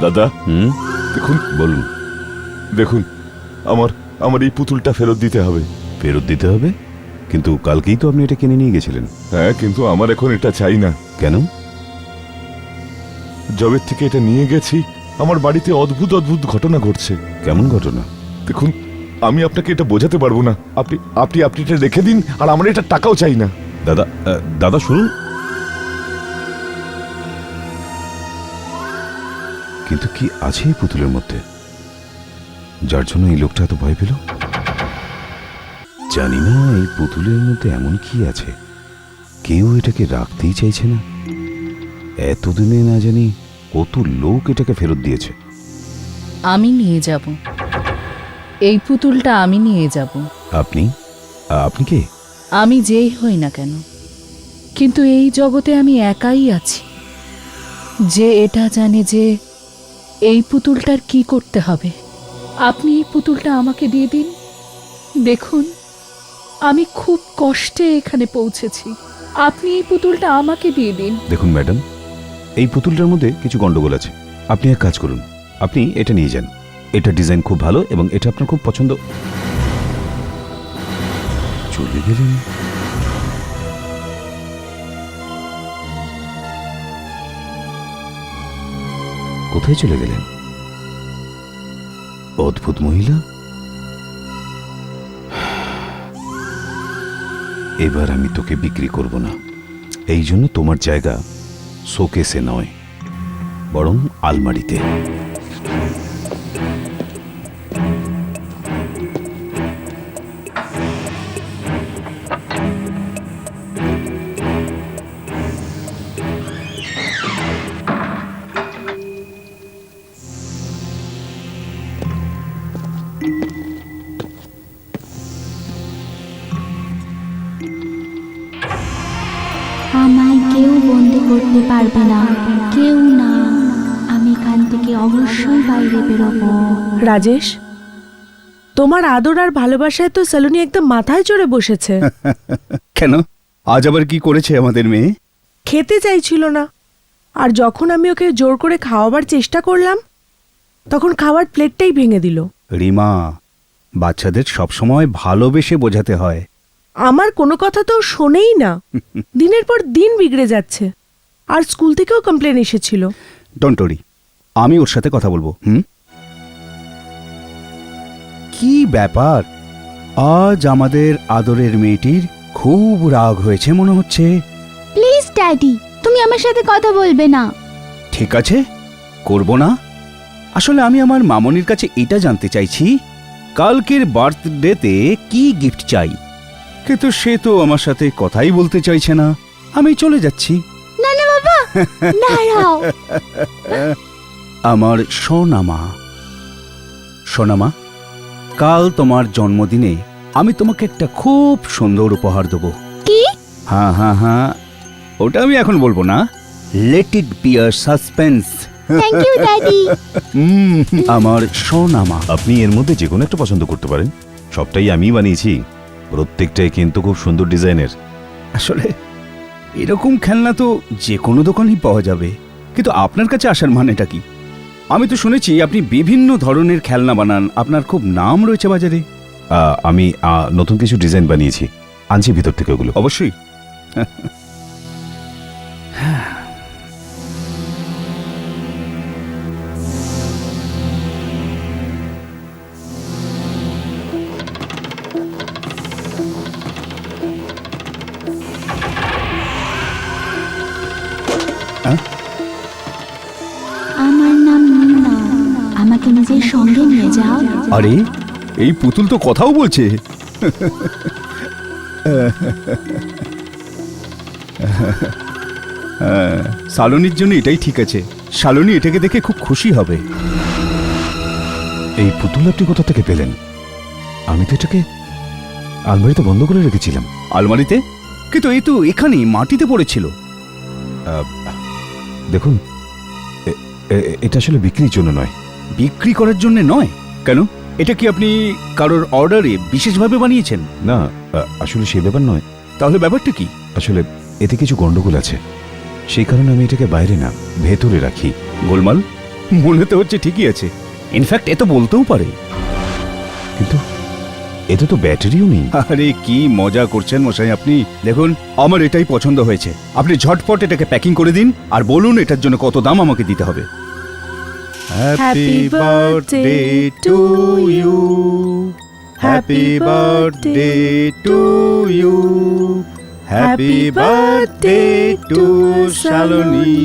দাদা দেখুন, বলুন। দেখুন আমার আমার এই পুতুলটা ফেরত দিতে হবে। ফেরত দিতে হবে? কিন্তু কালকেই তো আপনি এটা কিনে নিয়ে গেছিলেন। হ্যাঁ, কিন্তু আমার এখন এটা চাই না। কেন? জবের থেকে এটা নিয়ে গেছি, আমার বাড়িতে অদ্ভুত অদ্ভুত ঘটনা ঘটছে। কেমন ঘটনা? দেখুন, আমি আপনাকে এটা বোঝাতে পারবো না। আপনি আপনি আপনি এটা রেখে দিন, আর আমার এটা টাকাও চাই না। দাদা, দাদা শুনুন। কিন্তু কি আছে এই পুতুলের মধ্যে যার জন্য এই লোকটা এত ভয় পেল? জানি না এই পুতুলের মধ্যে এমন কি আছে, কেউ এটাকে রাখতেই চাইছে না। এতদিনে না জানি কত লোক এটাকে ফেরত দিয়েছে। আমি নিয়ে যাব, এই পুতুলটা আমি নিয়ে যাব। আপনি? আপনি কে? আমি যেই হই না কেন, কিন্তু এই জগতে আমি একাই আছি যে এটা জানে যে এই পুতুলটার কি করতে হবে। আপনি এই পুতুলটা আমাকে দিয়ে দিন। দেখুন, আমি খুব কষ্টে এখানে পৌঁছেছি, আপনি এই পুতুলটা আমাকে দিয়ে দিন। দেখুন ম্যাডাম, এই পুতুলটার মধ্যে কিছু গন্ডগোল আছে। আপনি এক কাজ করুন, আপনি এটা নিয়ে যান। এটা ডিজাইন খুব ভালো এবং এটা আপনার খুব পছন্দ। চলে গেলেন। কোথায় চলে গেলেন? অদ্ভুত মহিলা। এবার আমি তোকে বিক্রি করব না। এই জন্য তোমার জায়গা শোকেসে নয়, বরং আলমারিতে। আমায় কেউ বন্দি করতে পারবে না, কেউ না। আমি এখান থেকে অবশ্যই বাইরে বেরোবো। রাজেশ, তোমার আদর আর ভালোবাসায় তো সালুনি একদম মাথায় চড়ে বসেছে। কেন, আজ আবার কি করেছে আমাদের মেয়ে? খেতে চাইছিল না, আর যখন আমি ওকে জোর করে খাওয়াবার চেষ্টা করলাম তখন খাওয়ার প্লেটটাই ভেঙে দিল। রিমা, বাচ্চাদের সবসময় ভালোবেসে বোঝাতে হয়। আমার কোনো কথা তো শোনেই না, দিনের পর দিন বিগড়ে যাচ্ছে। আর স্কুল থেকেও কমপ্লেন এসেছিল। ডোন্ট ওরি, আমি ওর সাথে কথা বলবো। কি ব্যাপার, আজ আমাদের আদরের মেয়েটির খুব রাগ হয়েছে মনে হচ্ছে। প্লিজ ড্যাডি, তুমি আমার সাথে কথা বলবে না। ঠিক আছে, করব না। আসলে আমি আমার মামনির কাছে এটা জানতে চাইছি, কালকের বার্থডেতে কি গিফট চাই। কিন্তু সে তো আমার সাথে কথাই বলতে চাইছে না। আমি চলে যাচ্ছি। না না বাবা, দাঁড়াও। আমার সোনামা, সোনামা, কাল তোমার জন্মদিনে আমি তোমাকে একটা খুব সুন্দর উপহার দেবো। কি? হ্যাঁ হ্যাঁ হ্যাঁ, ওটা আমি এখন বলবো না। Let it be a suspense. Thank you daddy. আমার সোনামা। আপনি এর মধ্যে যে কোনো একটা পছন্দ করতে পারেন। সবটাই আমি বানিয়েছি, প্রত্যেকটাই কিন্তু খুব সুন্দর ডিজাইনের। আসলে এরকম খেলনা তো যে কোনো দোকানেই পাওয়া যাবে, কিন্তু আপনার কাছে আসার মানেটা কি? আমি তো শুনেছি আপনি বিভিন্ন ধরনের খেলনা বানান, আপনার খুব নাম রয়েছে বাজারে। আমি নতুন কিছু ডিজাইন বানিয়েছি, আনছি ভিতর থেকে ওগুলো। অবশ্যই। আমার নাম নীনা, আমাকে নিজের সঙ্গে নিয়ে যাও। আরে, এই পুতুল তো কথাও বলছে। সালনির জন্য এটাই ঠিক আছে। শালনী এটাকে দেখে খুব খুশি হবে। এই পুতুল আপনি কোথা থেকে পেলেন? আমি তো এটাকে আলমারিতে বন্ধ করে রেখেছিলাম। আলমারিতে? কিন্তু এই তো এখানেই মাটিতে পড়েছিল। দেখুন, এটা আসলে বিক্রির জন্য নয়। বিক্রি করার জন্য নয়? কেন, এটা কি আপনি কারোর অর্ডারে বিশেষভাবে বানিয়েছেন? না, আসলে সেই ব্যাপার নয়। তাহলে ব্যাপারটা কি? আসলে এতে কিছু গন্ডগোল আছে, সেই কারণে আমি এটাকে বাইরে না ভেতরে রাখি। গোলমাল? মনে তো হচ্ছে ঠিকই আছে, ইনফ্যাক্ট এ তো বলতেও পারে। কিন্তু এতে তো ব্যাটারিও নেই। আরে কি মজা করছেন মশাই আপনি। দেখুন, আমার এটাই পছন্দ হয়েছে। আপনি ঝটপট এটাকে প্যাকিং করে দিন আর বলুন এটার জন্য কত দাম আমাকে দিতে হবে। Happy birthday to you, happy birthday to you, happy birthday to Shalini,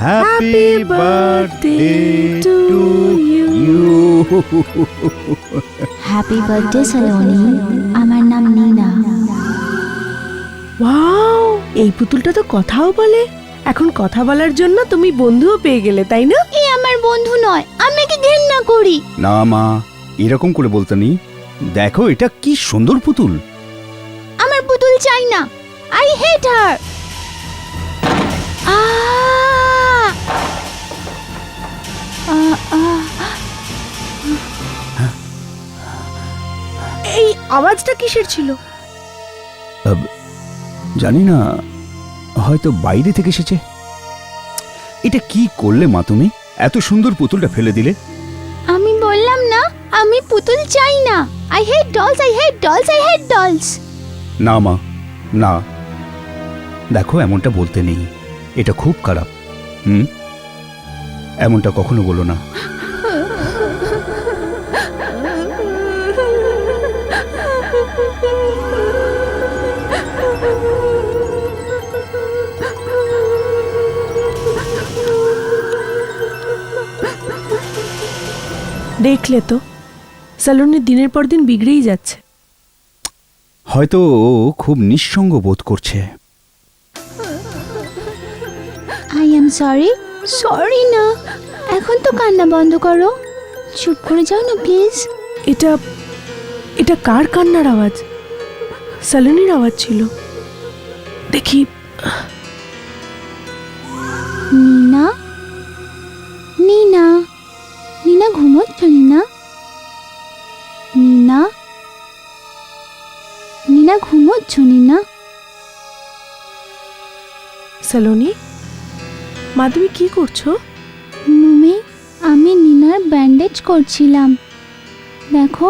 happy birthday to you. Happy birthday Saloni, আমার নাম নীনা। ওয়াও, এই পুতুলটা তো কথাও বলে। এখন কথা বলার জন্য তুমি বন্ধুও পেয়ে গেলে, তাই না? এ আমার বন্ধু নয়, আমি একে ঘেন্না করি। না মা, এরকম করে বলতে নেই। দেখো এটা কি সুন্দর পুতুল। আমার পুতুল চাই না, আই হেট হার। এই আওয়াজটা কিসের ছিল? জানি না, হয়তো বাইরে থেকে এসেছে। এটা কি করলে মা তুমি? এত সুন্দর পুতুলটা ফেলে দিলে। আমি বললাম না আমি পুতুল চাই না। I hate dolls, I hate dolls, I hate dolls. না মা, না, দেখো এমনটা বলতে নেই, এটা খুব খারাপ। এমনটা কখনো বলো না। দেখলে তো, সালোনের দিনের পর দিন বিগড়েই যাচ্ছে। হয়তো ও খুব নিঃসঙ্গ বোধ করছে। I am sorry. সরি না, এখন তো কান্না বন্ধ করো, চুপ করে যাও না প্লিজ। এটা এটা কার কান্নার আওয়াজ? সালোনির আওয়াজ ছিল। দেখি। নীনা, নীনা, নীনা ঘুমোচ্ছ? নীনা, নীনা, নীনা ঘুমোচ্ছ? নীনা। সালোনি, মা তুমি কি করছো? মুমি, আমি নীনার ব্যান্ডেজ করছিলাম। দেখো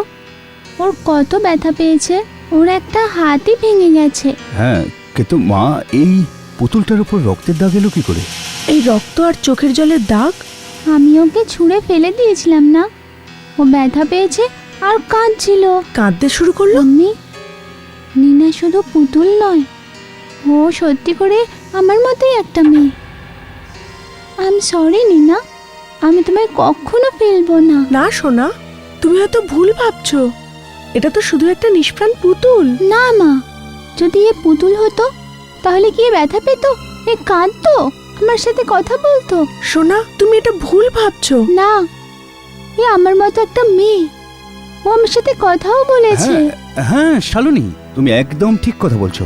ওর কত ব্যথা পেয়েছে, ওর একটা হাতই ভেঙে গেছে। হ্যাঁ, কিন্তু মা এই পুতুলটার উপর রক্তের দাগ এলো কি করে? এই রক্ত আর চোখের জলের দাগ? আমি ওকে ছুঁড়ে ফেলে দিয়েছিলাম না, ও ব্যথা পেয়েছে আর কাঁদছিল। কাঁদতে শুরু করলো? মাম্মি, নীনা শুধু পুতুল নয়, ও সত্যি করে আমার মতোই একটা মেয়ে। আই এম সরি নীনা, আমি তোমায় কখনো ফেলবো না। না সোনা, তুমি হয়তো ভুল ভাবছো। এটা তো শুধু একটা নিষ্প্রাণ পুতুল। না মা, যদি এ পুতুল হতো তাহলে কি এ ব্যথা পেত, এ কাঁদতো, আমার সাথে কথা বলতো? সোনা, তুমি এটা ভুল ভাবছো। না, এ আমার মতো একটা মেয়ে, ও আমার সাথে কথাও বলেছে। হ্যাঁ শালনী, তুমি একদম ঠিক কথা বলছো।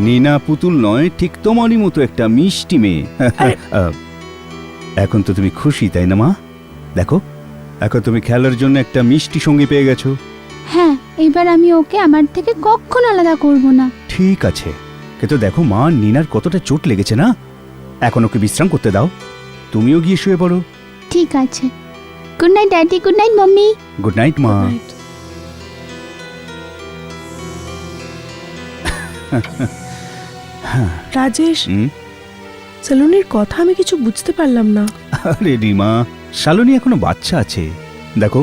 নীনা পুতুল নয়, ঠিক তোমারই মতো একটা মিষ্টি মেয়ে। এখন তো তুমি খুশি তাই না মা? দেখো, এখন তুমি খেলার জন্য একটা মিষ্টি সঙ্গী পেয়ে গেছো। হ্যাঁ, এবার আমি ওকে আমার থেকে কখনো আলাদা করব না। ঠিক আছে, কিন্তু দেখো মা, নীনার কতটা চোট লেগেছে না, এখন ওকে বিশ্রাম করতে দাও। তুমিও গিয়ে শুয়ে পড়ো। ঠিক আছে। Good night daddy, good night mummy. Good night মা। রাজেশ, হুম? সালোনির কথা আমি কিছু বুঝতে পারলাম না। আরে রিমা, শালনী এখনো বাচ্চা আছে। দেখো,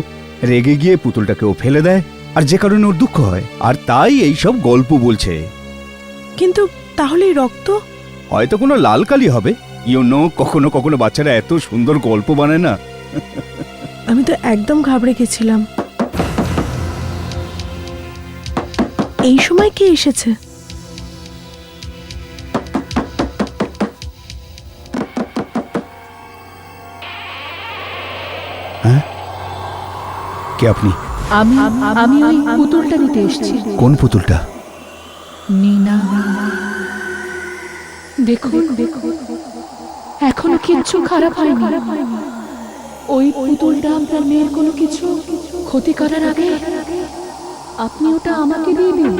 রেগে গিয়ে পুতুলটাকে ও ফেলে দেয়, আর যে কারণে ওর দুঃখ হয়, আর তাই এই সব গল্প বলছে। কিন্তু তাহলে এই রক্ত? হয়তো কোনো লাল কালি হবে। কখনো কখনো বাচ্চারা এত সুন্দর গল্প বানায় না। আমি তো একদম ঘাবড়ে গেছিলাম। এই সময় কে এসেছে? হ্যাঁ, কে আপনি? আমি আমি ওই পুতুলটা নিতে এসেছি। কোন পুতুলটা? নীনা, দেখুন, এখনো কিচ্ছু খারাপ হয়নি। ওই পুতুলটা আপনার মেয়ের কোনো কিছু ক্ষতি করার আগে আপনি ওটা আমাকে দিয়ে দিন।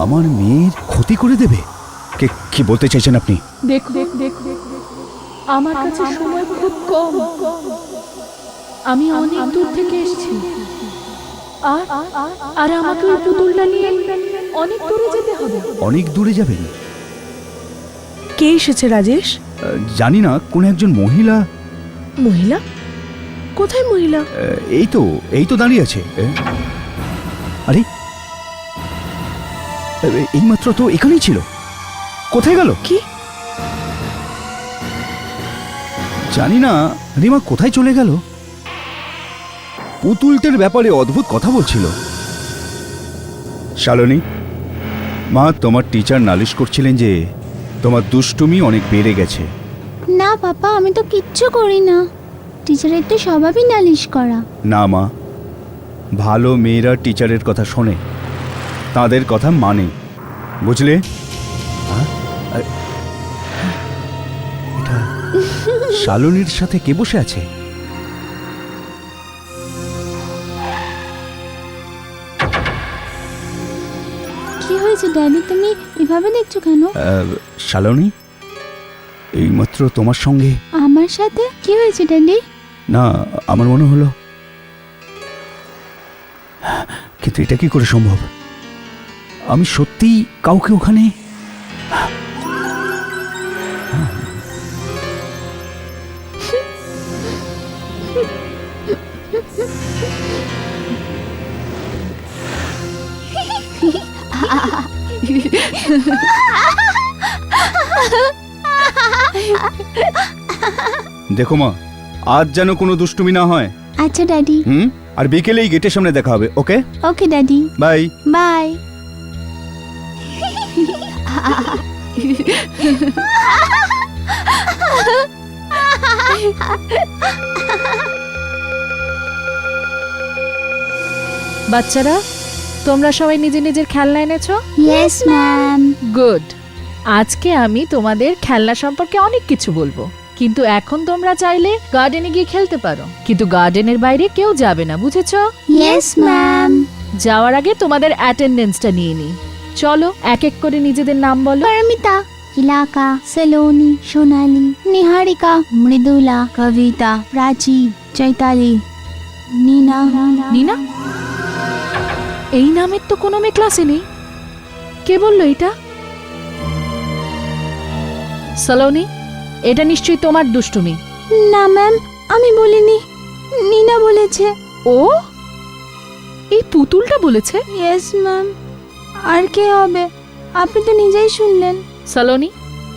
আমার মেয়ের ক্ষতি করে দেবে? কি বলতে চাইছেন আপনি? দেখুন, আমার কাছে সময় খুব কম। আমি অনেক দূর থেকে এসেছি আর আর আমাকে ওই পুতুলটা নিয়ে অনেক দূরে যেতে হবে। অনেক দূরে যাবেন? কে এসেছে রাজেশ? জানি না, কোন একজন মহিলা। মহিলা? কোথায় মহিলা? এই তো দাঁড়িয়ে আছে। আরে এইমাত্র তো এখানেই ছিল, কোথায় গেল? কি? জানি না রিমা কোথায় চলে গেল। পুতুলটার ব্যাপারে অদ্ভুত কথা বলছিল। শালনী, মা তোমার টিচার নালিশ করছিলেন যে তোমার দুষ্টুমি অনেক বেড়ে গেছে। না পাপা, আমি তো কিচ্ছু করি না। টিচারের তো স্বভাবই নালিশ করা। না মা, ভালো মেয়েরা টিচারের কথা শোনে, তাদের কথা মানে, বুঝলে? এটা শালনীর সাথে কে বসে আছে? কি হয়েছে ড্যাডি, তুমি এভাবে দেখছো কেন? শালনী, এইমাত্র তোমার সঙ্গে। আমার সাথে কি হয়েছে ড্যাডি? না, আমার মনে হলো, কিন্তু এটা কি করে সম্ভব? আমি সত্যিই কাউকে ওখানে। দেখো মা, আজ যেন কোনো দুষ্টুমি না হয়। আচ্ছা ড্যাডি। আর বিকেলেই গেটের সামনে দেখা হবে, ওকে? ওকে ড্যাডি, বাই। বাই। বাচ্চারা, তোমরা সবাই নিজে নিজের খেলনা এনেছো? Yes ma'am. গুড। আজকে আমি তোমাদের খেলনা সম্পর্কে অনেক কিছু বলবো, কিন্তু এখন তোমরা চাইলে গার্ডেনে গিয়ে খেলতে পারো, কিন্তু গার্ডেনের বাইরে কেউ যাবে না, বুঝেছো? Yes ma'am. যাওয়ার আগে তোমাদের অ্যাটেন্ডেন্সটা নিয়ে নিই। চলো এক এক করে নিজেদের নাম বলো। परमिता, इलाका, सलोनी, सोनाली, निहारिका, मृदुला, कविता, प्राची, चैताली, नीना। নীনা? এই নামের তো কোনো মেয়ে ক্লাসে নেই। কে বললো এটা? সলোনি, এটা নিশ্চয়ই তোমার দুষ্টুমি। না ম্যাম, আমি বলিনি, নীনা বলেছে। ও, এই পুতুলটা বলেছে? Yes ma'am. আর কে হবে? আপনি তো নিজেই শুনলেন। সলোনি,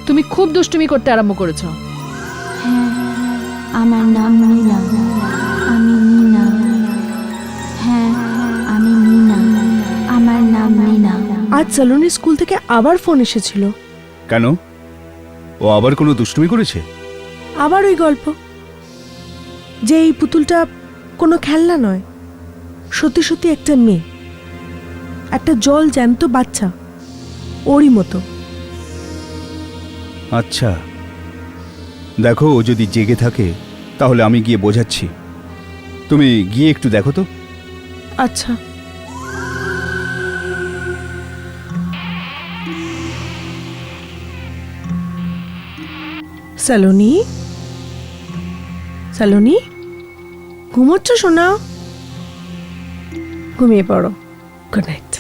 তুমি খুব দুষ্টুমি করতে আরম্ভ করেছো। হ্যাঁ, আমার নাম নীনা, আমি নীনা। হ্যাঁ, আমি নীনা, আমার নাম নীনা। আজ সালোনির স্কুল থেকে আবার ফোন এসেছিল। কেন? ও আবার কোনো দুষ্টুমি করেছে? আবার ওই গল্প যে এই পুতুলটা কোনো খেলনা নয়, সত্যি সত্যি একটা মেয়ে, একটা জল জ্যান্ত বাচ্চা, ওরই মতো। আচ্ছা, দেখো ও যদি জেগে থাকে তাহলে আমি গিয়ে বোঝাচ্ছি, তুমি গিয়ে একটু দেখো তো। আচ্ছা। সালোনি, সালোনি, ঘুমোচ্ছ সোনা? ঘুমিয়ে পড়ো। Good night.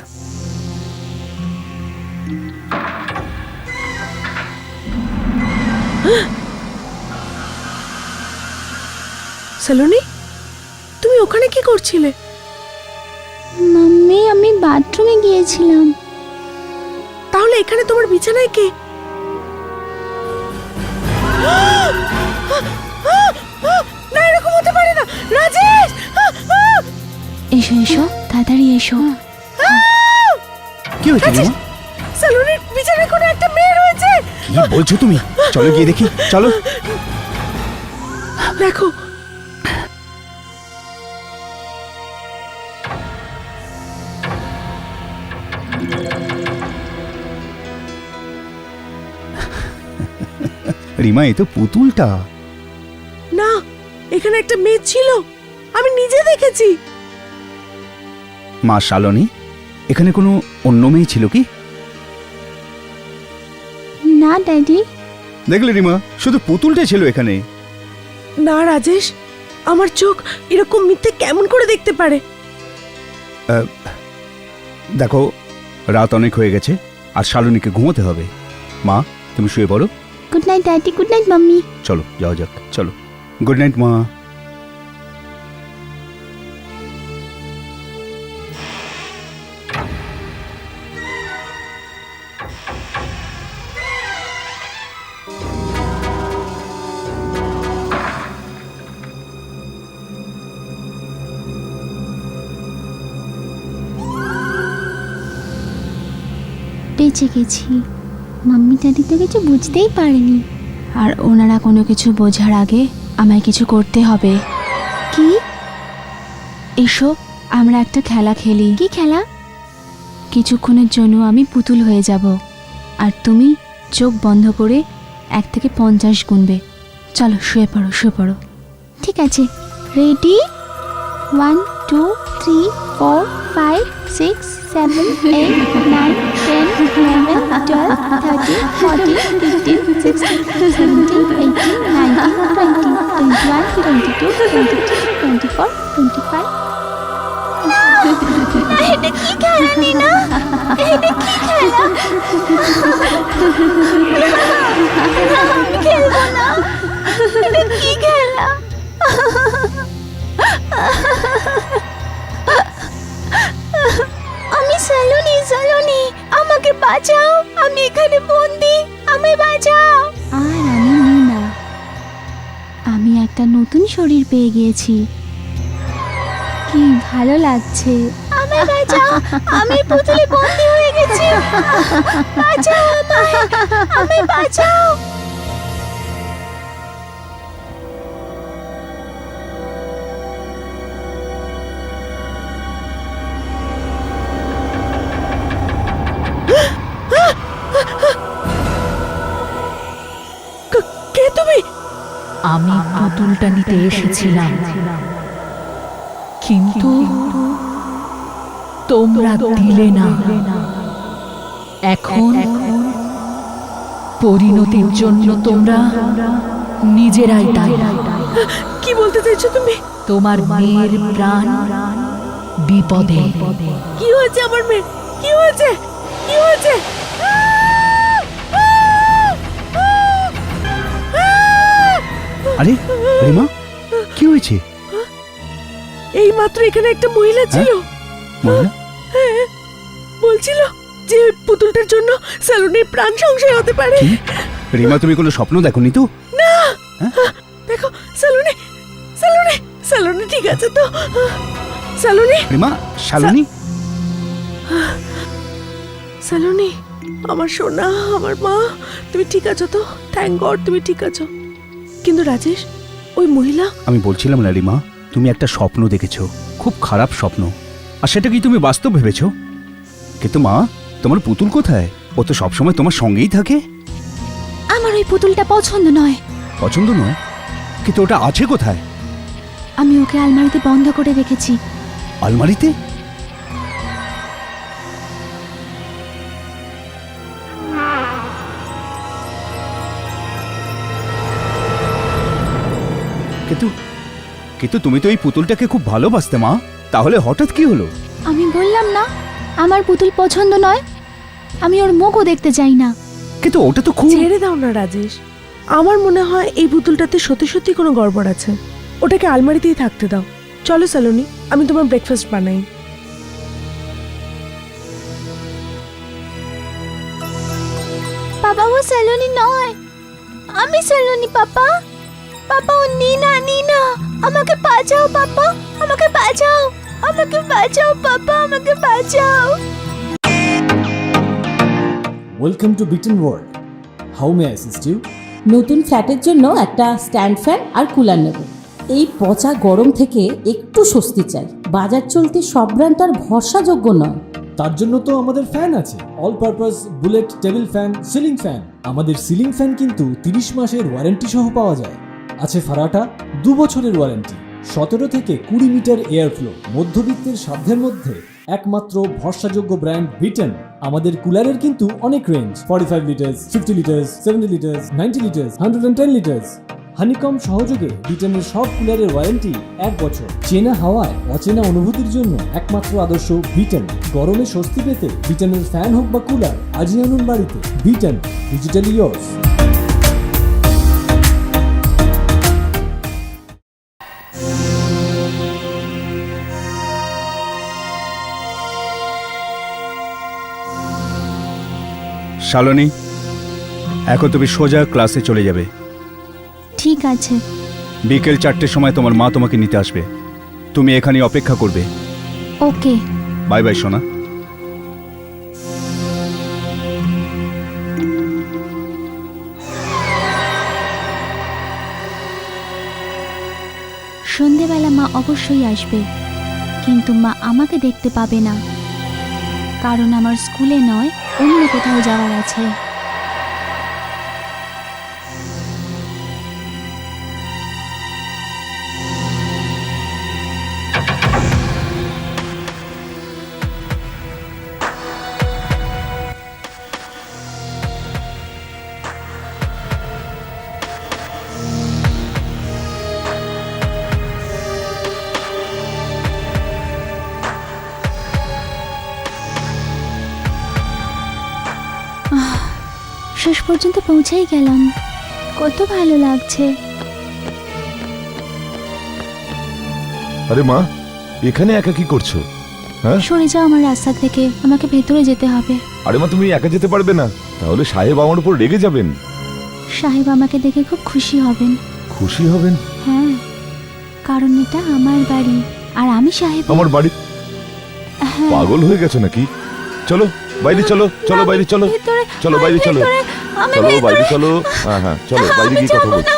সালোনি, তুমি ওখানে কি করছিলে? মাম্মি, আমি বাথরুমে গিয়েছিলাম। তাহলে এখানে তোমার বিছানায় কে? না, এরকম হতে পারে না। রাজেশ, এসো এসো, তাড়াতাড়ি এসো। কি হয়েছে রিমা? সালোনির বিছানায় কোনো একটা মেয়ে রয়েছে। কি বলছো তুমি? চলো গিয়ে দেখি, চলো। দেখো। রিমা, এ তো পুতুলটা। না, এখানে একটা মেয়ে ছিল, আমি নিজে দেখেছি। মা শালনী, এখানে কোনো অন্য মেয়ে ছিল কি? না ড্যাডি। দেখলে রিমা, শুধু পুতুলটা ছিল এখানে। না রাজেশ, আমার চোখ এরকম মিথ্যে কেমন করে দেখতে পারে? দেখো, রাত অনেক হয়ে গেছে আর শালুনিকে ঘুমোতে হবে। মা, তুমি শুয়ে পড়ো। Good night daddy, good night mummy. চলো যাওয়া যাক, চলো। গুড নাইট মা। বেঁচে গেছি। মাম্মি দাদি তো কিছু বুঝতেই পারেনি, আর ওনারা কোনো কিছু বোঝার আগে আমায় কিছু করতে হবে। কি? এসো আমরা একটা খেলা খেলি। কি খেলা? কিছুক্ষণের জন্য আমি পুতুল হয়ে যাব, আর তুমি চোখ বন্ধ করে 1 থেকে 50 গুনবে। চলো শুয়ে পড়ো, শুয়ে পড়ো। ঠিক আছে, রেডি? 1 2 3 4 5 6 7 8 9 10 11 12 13 14 15 16 17 18 19 20 21 22 23 24 25। এটা কি খেলা নিনা? এটা কি খেলা? আমি খেলবো না। এটা কি খেলা? আমি সালুনি, সালুনি আমাকে বাঁচাও, আমি এখানে বন্দি, আমি বাঁচাও। আর আমি নিনা, আমি একটা নতুন শরীর পেয়ে গিয়েছি। কি ভালো লাগছে। আমায় বাঁচাও, আমি পুতুলে বন্দি হয়ে গেছি। বাঁচাও আমায়, আমায় বাঁচাও। কে তুমি? আমি পুতুলটা নিতে এসেছিলাম, কিন্তু তোমরা দিলে না। এখন পরিণতির জন্য তোমরা নিজেরাই দায়ী। কি বলতে চাইছো তুমি? তোমার মেয়ের প্রাণ বিপদে। কি হয়েছে আমার মেয়ে? কি হয়েছে? কি হয়েছে? আরে রিমা, কি হয়েছে? এই মাত্র এখানে একটা মহিলা ছিল। মহিলা? হ্যাঁ, বলছিল যে ওই পুতুলটার জন্য স্যালুনের প্রাণ সংশয় হতে পারে। কি? রিমা, তুমি কোনো স্বপ্ন দেখোনি তো? না, দেখো স্যালুনি, স্যালুনি, স্যালুনি ঠিক আছে তো? স্যালুনি, রিমা, শালুনি? স্যালুনি, আমার সোনা, আমার মা, তুমি ঠিক আছো তো? থ্যাংক গড তুমি ঠিক আছো। কিন্তু রাজেশ, ওই মহিলা। আমি বলছিলাম না রিমা, তুমি একটা স্বপ্ন দেখেছো, খুব খারাপ স্বপ্ন, আর সেটা কি তুমি বাস্তব ভেবেছো? কিন্তু মা, তোমার পুতুল কোথায়? ও তো সবসময় তোমার সঙ্গেই থাকে। আমার ওই পুতুলটা পছন্দ নয়। পছন্দ নয়? কিন্তু ওটা আছে কোথায়? আমি ওকে আলমারিতে বন্ধ করে রেখেছি। আলমারিতে? কিন্তু কিন্তু তুমি তো এই পুতুলটাকে খুব ভালোবাসতে মা, তাহলে হঠাৎ কি হলো? আমি বললাম না আমার পুতুল পছন্দ নয়, আমি ওর মুখও দেখতে চাই না। কিন্তু ওটা তো খুব। ছেড়ে দাও না রাজেশ, আমার মনে হয় এই পুতুলটাতে সত্যি সত্যি কোনো গড়বড় আছে। ওটাকে আলমারিতেই থাকতে দাও। চলো স্যালুনি, আমি তোমার ব্রেকফাস্ট বানাই। বাবা, ও স্যালুনি নয়, আমি স্যালুনি। পাপা, পাপা, ও নিনা, নিনা আমাকে বাঁচাও। পাপা আমাকে বাঁচাও, আমাকে বাঁচাও। পাপা আমাকে বাঁচাও। ওয়েলকাম টু বিটন world. How may assist you? নতুন ফ্ল্যাটের জন্য একটা স্ট্যান্ড ফ্যান আর কুলার নেব। এই পচা গরম থেকে একটু স্বস্তি চাই। বাজার চলতে সব ব্র্যান্ড তো আর ভরসাযোগ্য নয়। তার জন্য তো আমাদের ফ্যান আছে, all purpose bullet table fan, ceiling fan. আমাদের সিলিং ফ্যান কিন্তু 30 মাসের ওয়ারেন্টি সহ পাওয়া যায়। আছে ফারাটা 2 বছরের ওয়ারেন্টি, 17 থেকে 20 মিটার এয়ার ফ্লো, মধ্যবিত্তের সাধ্যের মধ্যে একমাত্র ভরসাযোগ্য ব্র্যান্ড বিটন। আমাদের কুলারের কিন্তু অনেক range, 45 litres, 50 litres, 70 litres, 90 litres, 110 litres. Honeycomb সহযোগে ব্রিটেনের সব কুলারের ওয়ারেন্টি 1 বছর। চেনা হাওয়ায় অচেনা অনুভূতির জন্য একমাত্র আদর্শ ব্রিটেন। গরমে স্বস্তি পেতে ব্রিটেনের ফ্যান হোক বা কুলার, আজই আনুন বাড়িতে। Britain, digitally years. শালনী, এখন তুমি সোজা ক্লাসে চলে যাবে। ঠিক আছে। বিকেল 4টের সময় তোমার মা তোমাকে নিতে আসবে। তুমি এখানে অপেক্ষা করবে। ওকে। বাই বাই সোনা। সন্ধেবেলা মা অবশ্যই আসবে, কিন্তু মা আমাকে দেখতে পাবে না, কারণ আমার স্কুলে নয়, অন্য কোথাও যাওয়ার আছে। শেষ পর্যন্ত পৌঁছেই গেলাম, কত ভালো লাগছে। আরে মা, এখানে একা কি করছো? হ্যাঁ, সরে যাও আমার রাস্তা থেকে, আমাকে ভেতরে যেতে হবে। আরে মা, তুমি একা যেতে পারবে না, তাহলে সাহেব আমার উপর রেগে যাবেন। সাহেব আমাকে দেখে খুব খুশি হবেন। খুশি হবেন? হ্যাঁ, কারণ এটা আমার বাড়ি আর আমি সাহেব। আমার বাড়ি? পাগল হয়ে গেছো নাকি? চলো বাইরে, চলো চলো বাইরে, চলো চলো বাইরে, চলো চলো বাইরে, চলো। হ্যাঁ হ্যাঁ, চলো বাইরে গিয়ে কথা বলছি।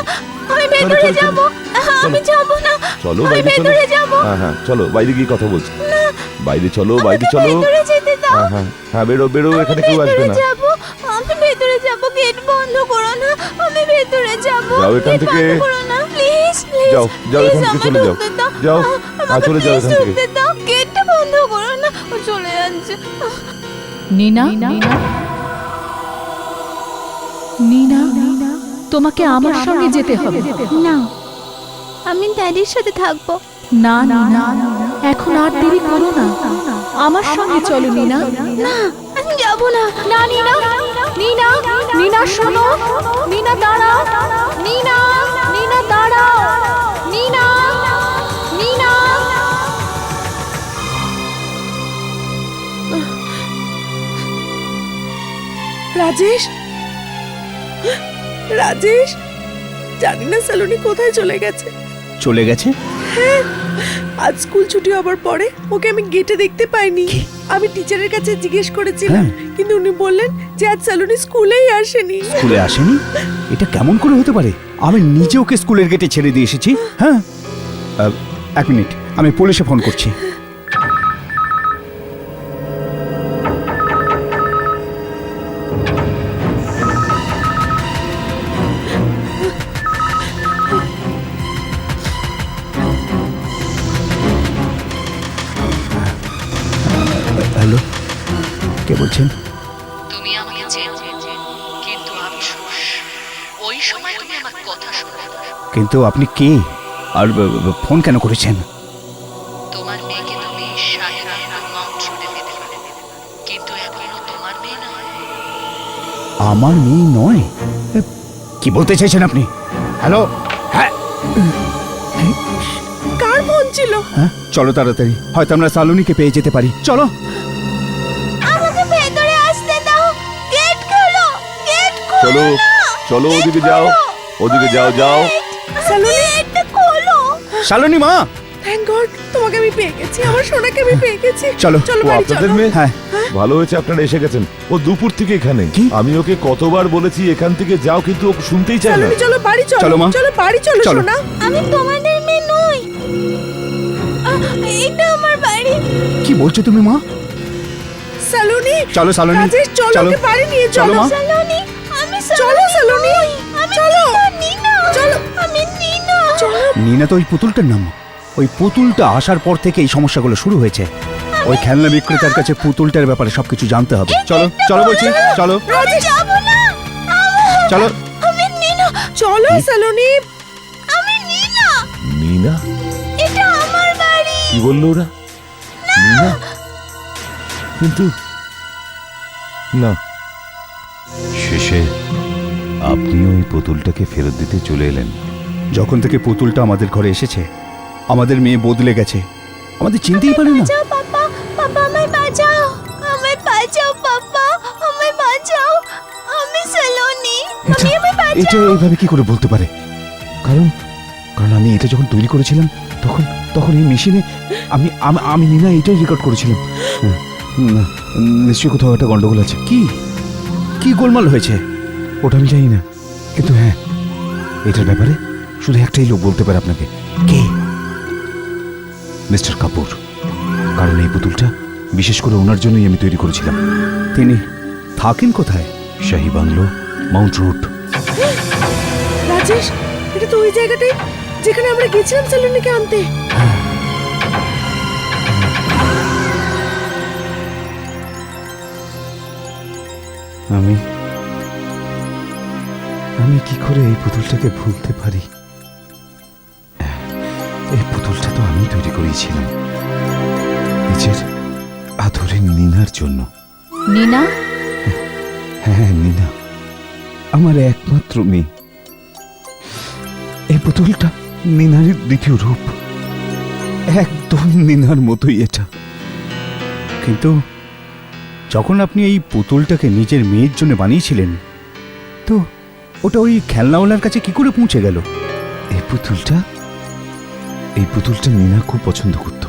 চলো চলো চলো, চলো বাইরে, চলো। হ্যাঁ হ্যাঁ, চলো বাইরে গিয়ে কথা বলছি। বাইরে চলো, বাইরে চলো। হ্যাঁ হ্যাঁ হ্যাঁ, বেরো বেরো, এখানে কেউ আসবে না। আমি ভেতরে যাব, গেট বন্ধ করো না, আমি ভেতরে যাব। যাও এখান থেকে, প্লিজ যাও যাও এখান থেকে, চলে যাও, যাও চলে যাও এখান থেকে। গেটটা বন্ধ করো না, ও চলে যাচ্ছে। নীনা, নীনা, তোমাকে আমার সঙ্গে যেতে হবে। না, আমি ড্যাডির সাথে থাকবো। না না, এখন আর দেরি করো না, আমার সঙ্গে চলো নীনা। না, আমি যাবো না। না নীনা, নীনা, নীনা শোনো, নীনা দাঁড়াও, নীনা, নীনা দাঁড়াও, নীনা, নীনা। রাজেশ, রাজেশ, জানি না সালোনি কোথায় চলে গেছে। চলে গেছে? আজ স্কুল ছুটি হবার পরে ওকে আমি গেটে দেখতে পাইনি। আমি টিচারের কাছে জিজ্ঞেস করেছিলাম, কিন্তু উনি বললেন যে আজ সালোনি স্কুলেই আসেনি। স্কুলে আসেনি? এটা কেমন করে হতে পারে? আমি নিজে ওকে স্কুলের গেটে ছেড়ে দিয়ে এসেছি। হ্যাঁ, 1 মিনিট, আমি পুলিশে ফোন করছি। হ্যালো, কে বলছেন? তুমি আমাকে চেনো, কিন্তু আফসোস ওই সময় তুমি আমার কথা শোনো। কিন্তু আপনি কে, আর ফোন কেন করেছেন? তোমার মেয়েকে তুমি সাহেবের মাউন্ট রোডে পেতে পারে, কিন্তু এখনো তোমার মেয়ে নয়। আমার মেয়ে নয়? কি বলতে চাইছেন আপনি? হ্যালো, হ্যাঁ কার ফোন ছিল? হ্যাঁ, চলো তাড়াতাড়ি, হয়তো আমরা সালোনিকে পেয়ে যেতে পারি। চলো। আমাকে ভেতরে আসতে দাও, গেট খোলো, গেট খোলো। চলো চলো, ওদিকে যাও, ওদিকে যাও, যাও। সালোনি, গেটটা খোলো। শালনী মা, থ্যাংক গড, তোমাকে আমি পেয়ে গেছি, আমার সোনাকে আমি পেয়ে গেছি। চলো। চলো ও বাড়ি আপনাদের চলো। মেয়ে? হ্যাঁ। ভালো হয়েছে আপনারা এসে গেছেন। ও দুপুর থেকে এখানে। কি? আমি ওকে কতবার বলেছি এখান থেকে যাও, কিন্তু ও শুনতেই চায় না। সালোনি, চলো বাড়ি চলো। চলো, মা। চলো বাড়ি চলো চলো। সোনা। আমি তোমাদের মেয়ে নই, এটা আমার বাড়ি। কি বলছো তুমি মা? সালোনি, চলো সালোনি, রাজেশ, চলো চলো। ওকে বাড়ি নিয়ে চলো চলো। মা। সালোনি, আমি চলো সালোনি, আমি চলো। নিনা, চলো। আমি নিনা। চলো। নীনা তো ওই পুতুলটার নাম। ওই পুতুলটা আসার পর থেকে এই সমস্যাগুলো শুরু হয়েছে। ওই খেলনা বিক্রেতার কাছে পুতুলটার ব্যাপারে সবকিছু জানতে হবে। চলো চলো বলছি, চলো আমি যাবো না, চলো। আমি নিনা। চলো সালোনি, মিনা? এটা আমার বাড়ি। কি বললো ওরা? মিনা? কিন্তু না, শেষে আপনিও ওই পুতুলটাকে ফেরত দিতে চলে এলেন। যখন থেকে পুতুলটা আমাদের ঘরে এসেছে আমাদের মেয়ে বদলে গেছে, আমাদের চিনতেই পারে না। বাঁচাও পাপা, পাপা আমায় বাঁচাও, আমায় বাঁচাও পাপা, আমায় বাঁচাও, আমি সলোনি, এটা আমি আমায় এটা বাঁচাও। এইভাবে কি করে বলতে পারে? কারণ কারণ আমি এটা যখন তৈরি করেছিলাম তখন তখন এই মেশিনে আমি আমি নিনা এটাই রেকর্ড করেছিলাম। হ্যাঁ, না, নিশ্চয়ই কোথাও একটা গন্ডগোল আছে। কি কি গোলমাল হয়েছে? ওটা আমি জানি না, কিন্তু হ্যাঁ, এটার ব্যাপারে শুধু একটাই লোক বলতে পারে আপনাকে। কে? মিস্টার কাপুর। কারণ এই পুতুলটা বিশেষ করে ওনার জন্যই আমি তৈরি করেছিলাম। তিনি থাকেন কোথায়? শাহী বাংলো, মাউন্ট রোড। রাজেশ, এটা তো ওই জায়গাটাই যেখানে আমরা গেছিলাম সেলুনিকে আনতে। আমি আমি কি করে এই পুতুলটাকে ভুলতে পারি? এই পুতুলটা তো আমি তৈরি করেছিলাম নিজের আদরের নিনার জন্য। নিনা? হ্যাঁ, নিনা আমার একমাত্র মেয়ে। এই পুতুলটা নিনার দ্বিতীয় রূপ, একদম নিনার মতোই এটা। কিন্তু যখন আপনি এই পুতুলটাকে নিজের মেয়ের জন্য বানিয়েছিলেন তো ওটা ওই খেলনাওয়ালার কাছে কি করে পৌঁছে গেল? এই পুতুলটা নিনা খুব পছন্দ করত।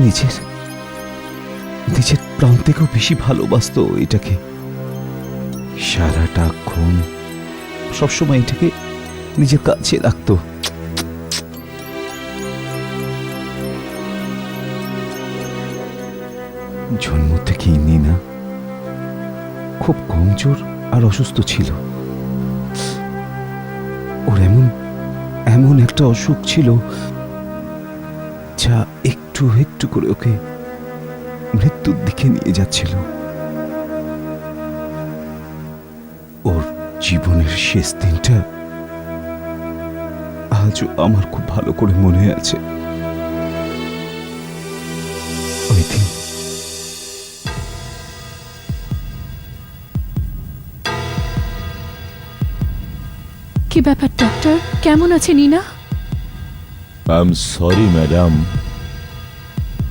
নিজের নিজের প্রাণ থেকেও বেশি ভালোবাসতো এটাকে। সারাটাক্ষণ সবসময় এটাকে নিজের কাছে রাখতো। জন্ম থেকেই নিনা খুব কমজোর আর অসুস্থ ছিল। ওর এমন একটা অসুখ ছিল যা একটু একটু করে ওকে মৃত্যুর দিকে নিয়ে যাচ্ছিল। ওর জীবনের শেষ দিনটা আজও আমার খুব ভালো করে মনে আছে। ওই দিন কি ব্যাপার ডক্টর, কেমন আছে নিনা? আই এম সরি ম্যাডাম,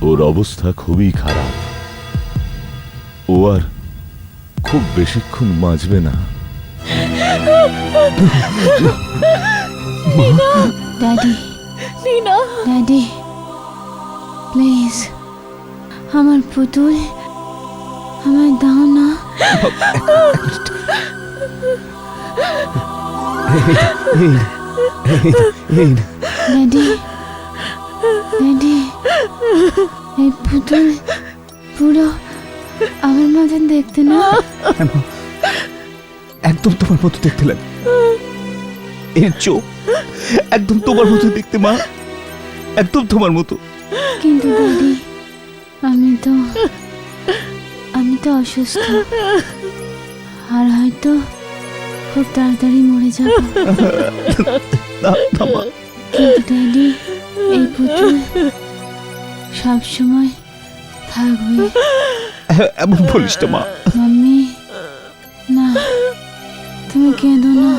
ওর অবস্থা খুবই খারাপ। ও আর খুব বেশিক্ষণ বাঁচবে না। ড্যাডি, নিনা, ড্যাডি প্লিজ আমার পুতুল আমায় দাও না। ড্যাডি, ড্যাডি এই পুতুল পুরো আমার মতন দেখতে না? একদম তোমার মতো দেখতে লাগে। এর চোখ একদম তোমার মতো দেখতে, মা, একদম তোমার মতো। কিন্তু ড্যাডি আমি তো অসুস্থ আর হয়তো খুব তাড়াতাড়ি মরে যাব। কিন্তু ড্যাডি এই পুতুল সব সময় থাকবে। এমন বলিস না, মা। মাম্মি, না তুমি কেঁদো না।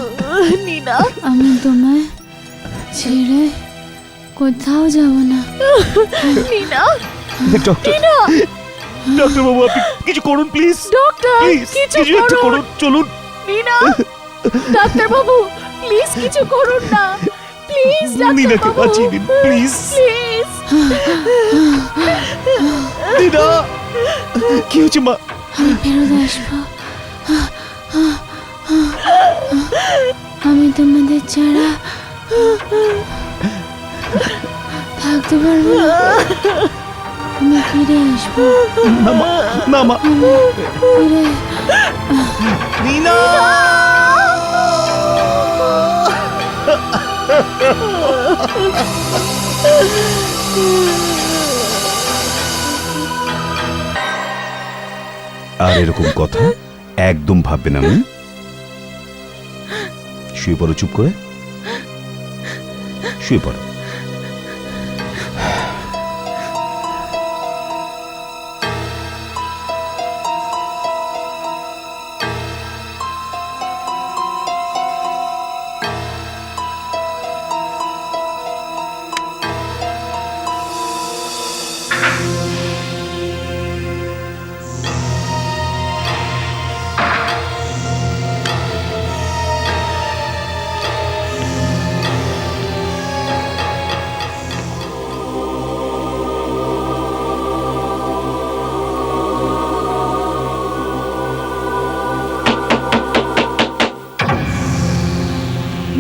নিনা, আমি তোমায় ছেড়ে কোথাও যাব না। নিনা, ডক্টর বাবু, আপনি কিছু করুন প্লিজ। ডক্টর, কিছু একটা করুন, চলুন। নিনা, ডাক্তার বাবু, প্লিজ কিছু করুন না, প্লিজ নিনাকে বাঁচিয়ে দিন, প্লিজ। প্লিজ। নিনা, কি হচ্ছে মা? আমি ফেরত আসবো। আমি তোমাদের ছাড়া থাকতে পারবো না। আমি ফিরে আসবো। না মা, ফিরে নিনা। আর এরকম কথা একদম ভাববে না। শুয়ে পড়ো চুপ করে। শুয়ে পড়ো।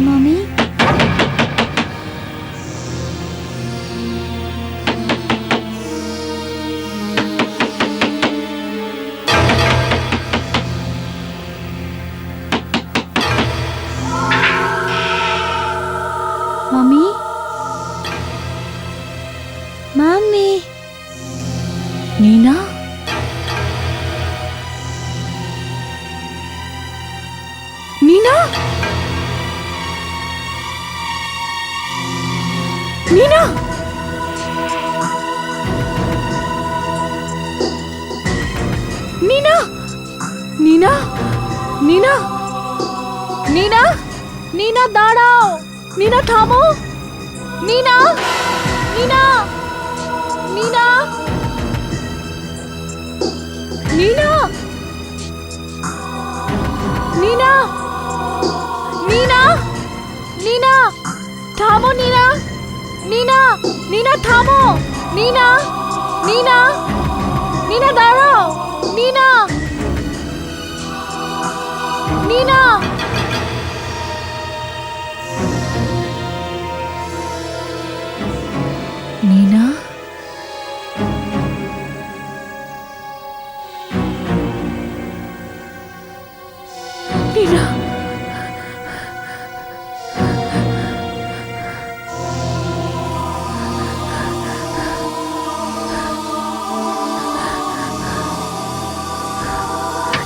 মামি, মামি, মামি, নীনা, নীনা, নীনা, নীনা, নীনা, নীনা, নীনা, নীনা দাঁড়াও, নীনা থামো, নীনা, নীনা, নীনা, নীনা, নীনা, নীনা, নীনা, থামো নীনা, নীনা, নীনা থামো, নীনা, নীনা, নীনা দাঁড়াও, নীনা, নীনা, নীনা, নীনা,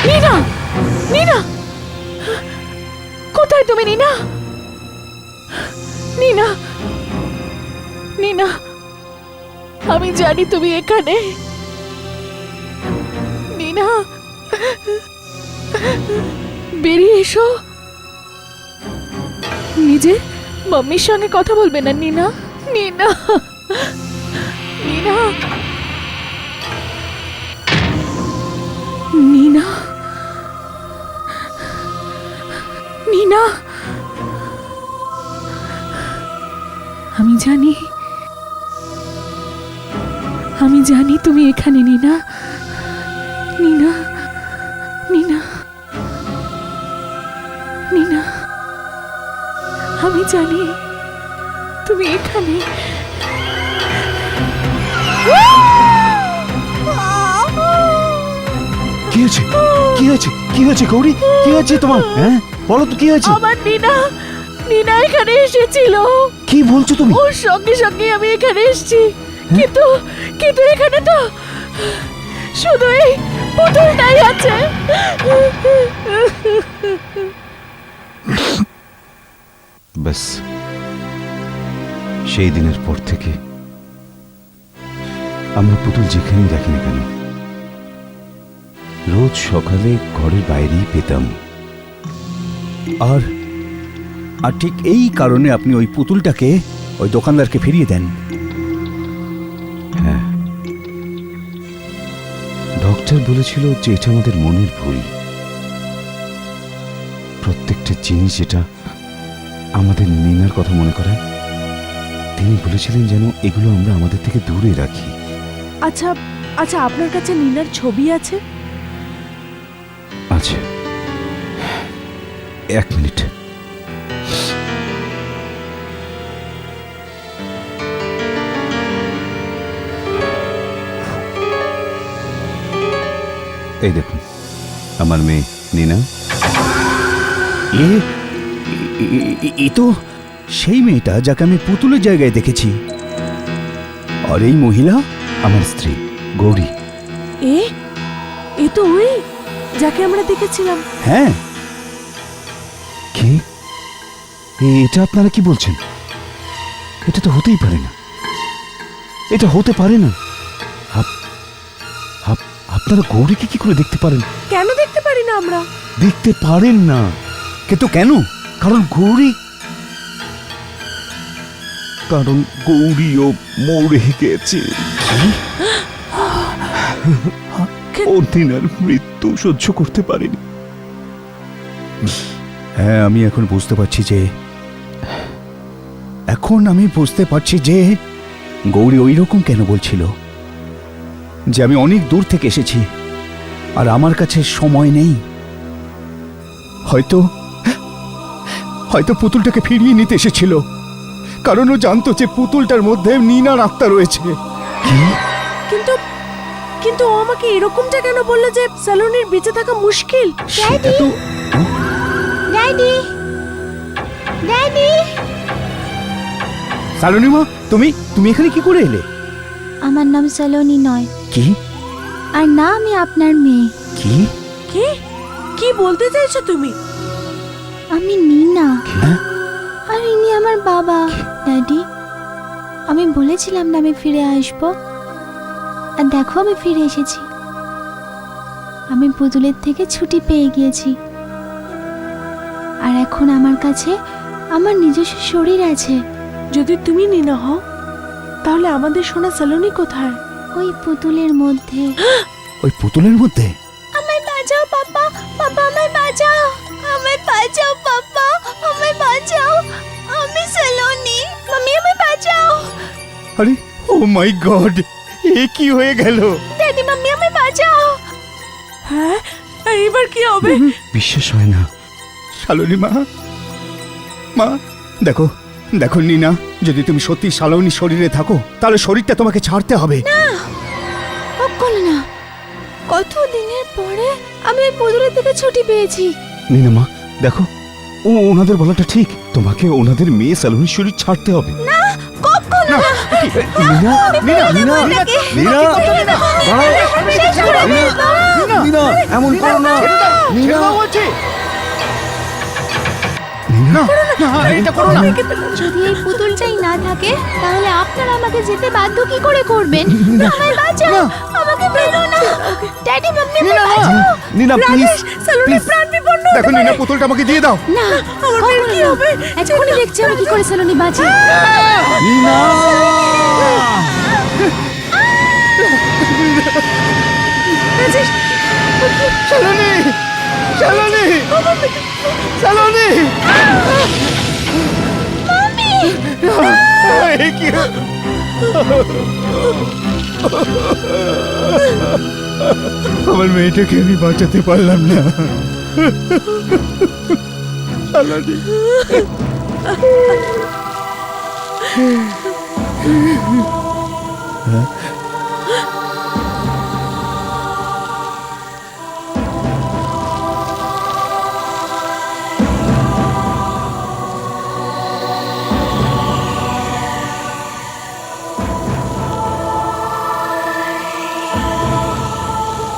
নীনা, নীনা, কোথায় তুমি নীনা? নীনা, নীনা, আমি জানি তুমি এখানে। নীনা, বেরিয়ে এসো। নিজে মাম্মির সঙ্গে কথা বলবে না নীনা? নীনা, নীনা, নীনা, নীনা, আমি জানি, আমি জানি তুমি এখানে নীনা, নীনা, নীনা, নীনা, আমি জানি তুমি এখানে। কি হয়েছে? কি হয়েছে? কি হয়েছে গৌরী? কি হয়েছে তোমার? হ্যাঁ, বলো তো কি হয়েছে? আমার নীনা, নীনা এখানে এসেছিল। কি বলছো তুমি? ওর সঙ্গে সঙ্গে আমি এখানে এসেছি, কিন্তু কিন্তু এখানে তো শুধু এই পুতুলটাই আছে। ব্যাস, সেই দিনের পর থেকে আমরা পুতুল যেখানেই দেখি না কেন, রোজ সকালে ঘরের বাইরেই পেতাম। আর আর ঠিক এই কারণে আপনি ওই পুতুলটাকে ওই দোকানদারকে ফিরিয়ে দেন। হ্যাঁ, ডক্টর বলেছিল যে এটা আমাদের মনের ভুল। প্রত্যেকটা জিনিস যেটা আমাদের নীনার কথা মনে করায়, তিনি বলেছিলেন যেন এগুলো আমরা আমাদের থেকে দূরে রাখি। আচ্ছা আচ্ছা, আপনার কাছে নীনার ছবি আছে? আচ্ছা, 1 মিনিট। এই দেখুন, আমার মেয়ে নীনা। এ এ তো সেই মেয়েটা যাকে আমি পুতুলের জায়গায় দেখেছি। আর এই মহিলা আমার স্ত্রী গৌরী। এ তো ওই যাকে আমরা দেখেছিলাম। হ্যাঁ, কি? এটা আপনারা কি বলছেন? এটা তো হতেই পারে না, এটা হতে পারে না। আপনারা গৌরীকে কি করে দেখতে পারেন? কেন দেখতে পারি না আমরা? দেখতে পারেন না কিন্তু কেন? কারণ গৌরী গৌরীও মরে গেছে। ও নীনার মৃত্যু সহ্য করতে পারেনি। হ্যাঁ, আমি এখন বুঝতে পারছি যে গৌরী ওই রকম কেন বলছিল, যে আমি অনেক দূর থেকে এসেছি আর আমার কাছে সময় নেই। হয়তো পুতুলটাকে ফিরিয়ে নিতে এসেছিল, কারণ ও জানতো যে পুতুলটার মধ্যে নীনার আত্মা রয়েছে। কিন্তু কিন্তু ও আমাকে এরকমটা কেন বললো যে সালোনির বেঁচে থাকা মুশকিল? সেটা তো ড্যাডি, ড্যাডি, সালোনি মা, তুমি এখানে কি করে এলে? আমার নাম সালোনি নয়, কি? আর না আমি আপনার মেয়ে। কি? কি কি বলতে চাইছো তুমি? আমি নীনা, হ্যাঁ? আর ইনি আমার বাবা। ড্যাডি, আমি বলেছিলাম না আমি ফিরে আসবো, আর দেখো আমি ফিরে এসেছি। আমি পুতুলের থেকে ছুটি পেয়ে গিয়েছি, আর এখন আমার কাছে আমার নিজস্ব শরীর আছে। যদি তুমি নিনা হও তাহলে আমাদের সোনা সালোনি কোথায়? ওই পুতুলের মধ্যে। ওই পুতুলের মধ্যে? আমায় বাঁচাও পাপা, পাপা আমায় বাঁচাও, আমায় বাঁচাও পাপা, আমায় বাঁচাও, আমি সালোনি, মাম্মি আমায় বাঁচাও। আরে ও মাই গড, এ কি হয়ে গেল? ড্যাডি, মাম্মি আমায় বাঁচাও। হ্যাঁ, এবার কি হবে? বিশ্বাস হয় না। শালনী মা, দেখো নীনা, যদি তুমি সত্যি শালনী শরীরে থাকো তাহলে শরীরটা তোমাকে ছাড়তে হবে। কখনো না, কত দিনের পরে আমি ওই পুতুলের থেকে ছুটি পেয়েছি। নীনা মা, দেখো ওনাদের বলাটা ঠিক, তোমাকে ওনাদের মেয়ে সালোনির শরীর ছাড়তে হবে। না, কখনো না। নীনা, নীনা, নীনা, নীনা, নীনা, এমন করো না। নীনা, এটা করো না। যদি এই পুতুলটাই না থাকে তাহলে আপনারা আমাকে যেতে বাধ্য কি করে করবেন? আমায় বাঁচাও, আমাকে ফেলো না। ড্যাডি, মাম্মি আমায় বাঁচাও। নীনা প্লিজ, সালোনির প্রাণ বিপন্ন। দেখো নীনা, পুতুলটা আমাকে দিয়ে দাও। না, আমার মেয়ের কি হবে? এক্ষুনি দেখছি আমি কি করে সালোনি বাঁচি। নীনা, শালনী, শালনী, শালনী, এ কি? আমার মেয়েটাকে আমি বাঁচাতে পারলাম না। শালনী,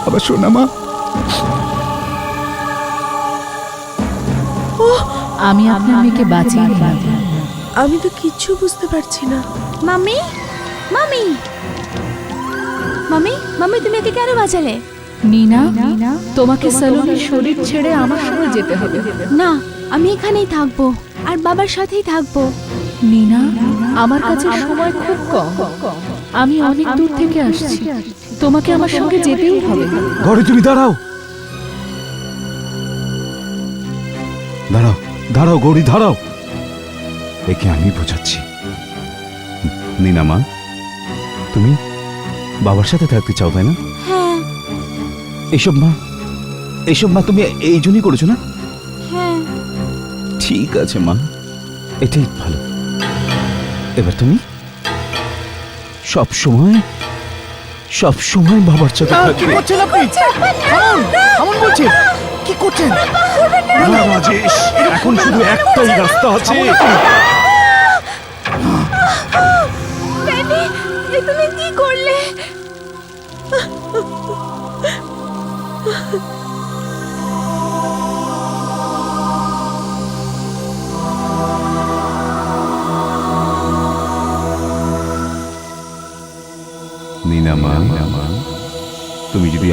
আবার শোনা মা, আমি আপনার মেয়েকে বাঁচিয়ে দিলাম। আমি তো কিচ্ছু বুঝতে পারছি না। মাম্মি, মাম্মি, মাম্মি, মাম্মি, তুমি একে কেন বাঁচালে? নীনা, তোমাকে সালোনির শরীর ছেড়ে আমার সঙ্গে যেতে হবে। না, আমি এখানেই থাকবো আর বাবার সাথেই থাকবো। নীনা, আমার কাছে সময় খুব কম, আমি অনেক দূর থেকে আসছি, তোমাকে আমার সঙ্গে যেতেই হবে। ঘরে তুমি দাঁড়াও, দাঁড়াও, দাঁড়াও গৌরী, দাঁড়াও। একে আমি বোঝাচ্ছি। নীনা মা, তুমি বাবার সাথে থাকতে চাও, তাই না? হ্যাঁ, এইসব মা তুমি এই জন্যই করেছো না? হ্যাঁ। ঠিক আছে মা, এটাই ভালো। এবার তুমি সব সময় বাবার সাথে কি থাকবে। করছেন আপনি? থামুন বলছি, কি করছেন? না, রাজেশ, এখন শুধু একটাই রাস্তা আছে। ড্যাডি, এ তুমি কি করলে?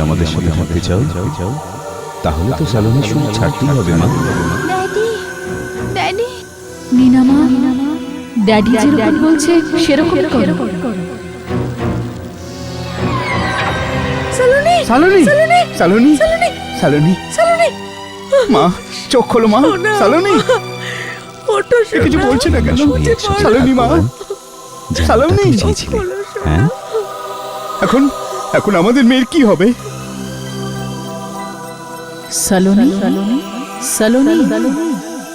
আমাদের সাথে থাকতে চাও তাহলে তো স্যালনের সুখ ছাড়তেই হবে মা। ড্যাডি ড্যাডি নিনামা ড্যাডি যেরকম বলছে সেরকম করো। সালোনি সালোনি সালোনি সালোনি সালোনি মা চোখ খোলো মা। সোনা। সালোনি ওঠো সে কিছু সোনা। বলছে না কেন? উঠে পড়ো। সালোনি মা সালোনি বলো সোনা। হ্যাঁ এখন এখন আমাদের মেয়ের কি হবে? সালোনি সালোনি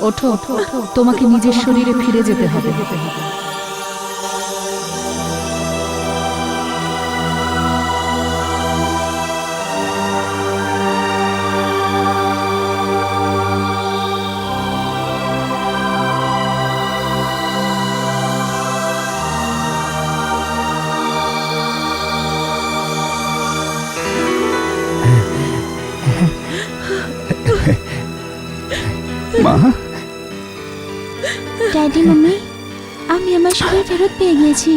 ওঠো, তোমাকে নিজের শরীরে ফিরে যেতে হবে। মা ড্যাডি মাম্মি আমি আমার শরীর ফেরত পেয়ে গিয়েছি।